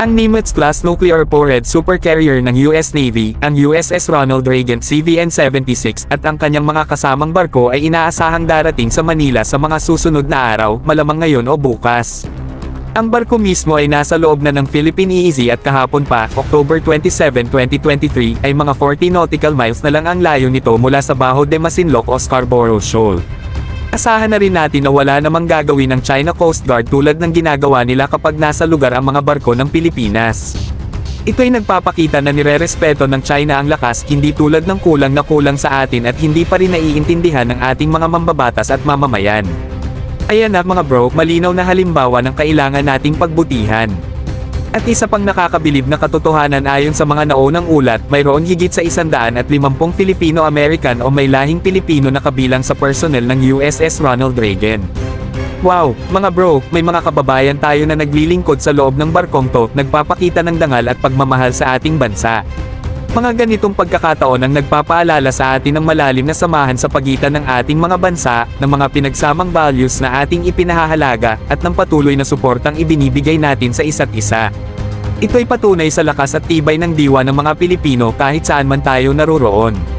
Ang Nimitz-class nuclear-powered supercarrier ng US Navy, ang USS Ronald Reagan CVN-76 at ang kanyang mga kasamang barko ay inaasahang darating sa Manila sa mga susunod na araw, malamang ngayon o bukas. Ang barko mismo ay nasa loob na ng Philippine EEZ at kahapon pa, October 27, 2023, ay mga 40 nautical miles na lang ang layo nito mula sa Bajo de Masinloc o Scarborough Shoal. Asahan na rin natin na wala namang gagawin ng China Coast Guard tulad ng ginagawa nila kapag nasa lugar ang mga barko ng Pilipinas. Ito'y nagpapakita na nirerespeto ng China ang lakas, hindi tulad ng kulang na kulang sa atin at hindi pa rin naiintindihan ng ating mga mambabatas at mamamayan. Ayan na mga bro, malinaw na halimbawa ng kailangan nating pagbutihan. At isa pang nakakabilib na katotohanan ayon sa mga naunang ulat, mayroon higit sa 150 Filipino-American o may lahing Pilipino na kabilang sa personnel ng USS Ronald Reagan. Wow, mga bro, may mga kababayan tayo na naglilingkod sa loob ng barkong to, nagpapakita ng dangal at pagmamahal sa ating bansa. Mga ganitong pagkakataon ang nagpapaalala sa atin ng malalim na samahan sa pagitan ng ating mga bansa, ng mga pinagsamang values na ating ipinahahalaga, at ng patuloy na suportang ibinibigay natin sa isa't isa. Ito'y patunay sa lakas at tibay ng diwa ng mga Pilipino kahit saan man tayo naroroon.